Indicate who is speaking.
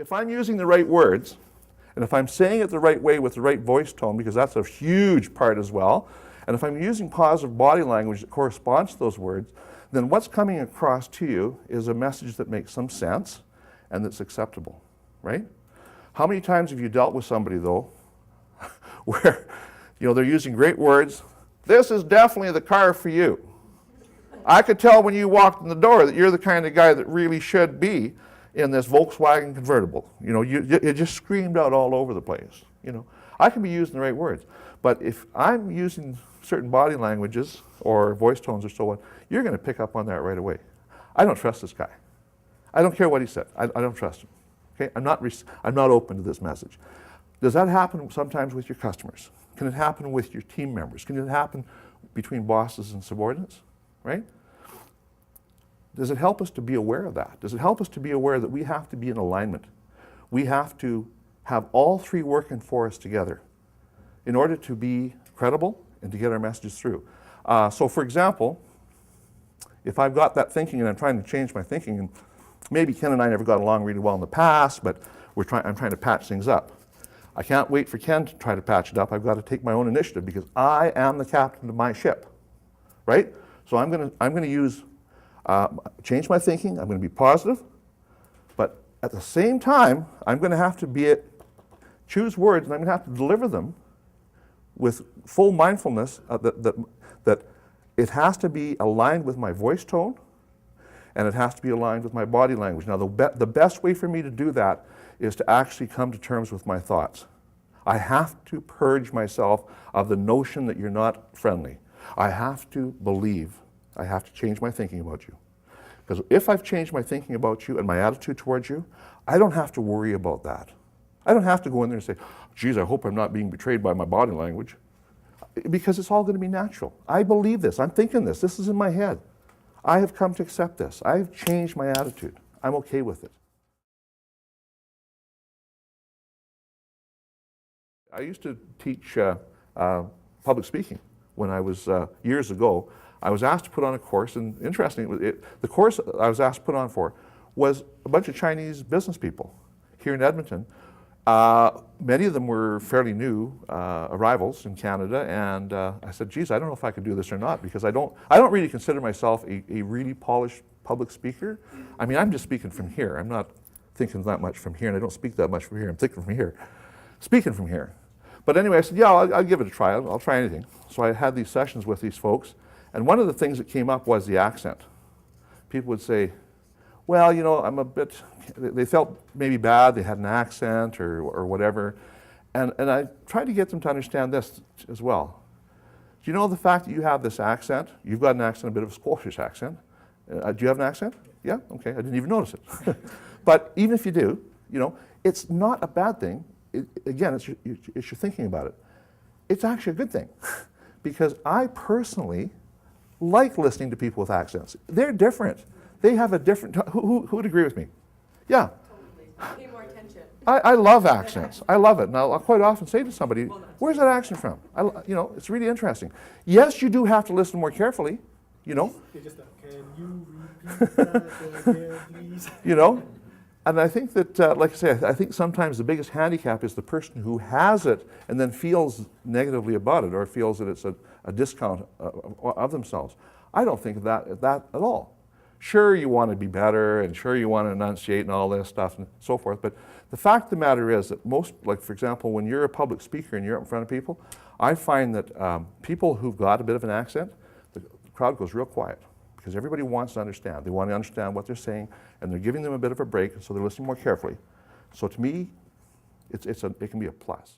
Speaker 1: if I'm using the right words, and if I'm saying it the right way with the right voice tone, because that's a huge part as well, and if I'm using positive body language that corresponds to those words, then what's coming across to you is a message that makes some sense and that's acceptable, right? How many times have you dealt with somebody, though, where they're using great words? This is definitely the car for you. I could tell when you walked in the door that you're the kind of guy that really should be in this Volkswagen convertible. It just screamed out all over the place. I can be using the right words, but if I'm using certain body languages or voice tones or so on, you're going to pick up on that right away. I don't trust this guy. I don't care what he said. I don't trust him. Okay, I'm not open to this message. Does that happen sometimes with your customers? Can it happen with your team members? Can it happen between bosses and subordinates? Right? Does it help us to be aware of that? Does it help us to be aware that we have to be in alignment? We have to have all three working for us together in order to be credible and to get our messages through. So for example, if I've got that thinking and I'm trying to change my thinking, and maybe Ken and I never got along really well in the past, but I'm trying to patch things up. I can't wait for Ken to try to patch it up. I've got to take my own initiative because I am the captain of my ship, right? So I'm going to change my thinking. I'm going to be positive, but at the same time, I'm going to have to choose words, and I'm going to have to deliver them with full mindfulness that it has to be aligned with my voice tone, and it has to be aligned with my body language. Now, the best way for me to do that is to actually come to terms with my thoughts. I have to purge myself of the notion that you're not friendly. I have to believe. I have to change my thinking about you. Because if I've changed my thinking about you and my attitude towards you, I don't have to worry about that. I don't have to go in there and say, geez, I hope I'm not being betrayed by my body language. Because it's all going to be natural. I believe this. I'm thinking this. This is in my head. I have come to accept this. I've changed my attitude. I'm okay with it. I used to teach public speaking when I was, years ago. I was asked to put on a course, and interestingly, the course I was asked to put on for was a bunch of Chinese business people here in Edmonton. Many of them were fairly new arrivals in Canada, and I said, geez, I don't know if I could do this or not, because I don't really consider myself a really polished public speaker. I mean, I'm just speaking from here. I'm not thinking that much from here, and I don't speak that much from here. I'm thinking from here, speaking from here. But anyway, I said, yeah, I'll give it a try. I'll try anything. So I had these sessions with these folks, and one of the things that came up was the accent. People would say, well, I'm a bit, they felt maybe bad, they had an accent or whatever. And I tried to get them to understand this as well. Do you know the fact that you have this accent? You've got an accent, a bit of a Scottish accent. Do you have an accent? Yeah? Okay, I didn't even notice it. But even if you do, it's not a bad thing. Again, it's your thinking about it. It's actually a good thing. Because I personally like listening to people with accents. They're different. They have a different, who would agree with me? Yeah.
Speaker 2: Totally. Pay more attention.
Speaker 1: I love accents. I love it. And I'll quite often say to somebody, where's that accent from? It's really interesting. Yes, you do have to listen more carefully,
Speaker 3: They just can you repeat that again, please?
Speaker 1: And I think that, like I say, I think sometimes the biggest handicap is the person who has it and then feels negatively about it or feels that it's a discount of themselves. I don't think of that at all. Sure, you want to be better, and sure, you want to enunciate and all this stuff and so forth, but the fact of the matter is that most, like for example, when you're a public speaker and you're up in front of people, I find that people who've got a bit of an accent, the crowd goes real quiet because everybody wants to understand. They want to understand what they're saying, and they're giving them a bit of a break, so they're listening more carefully. So to me, it can be a plus.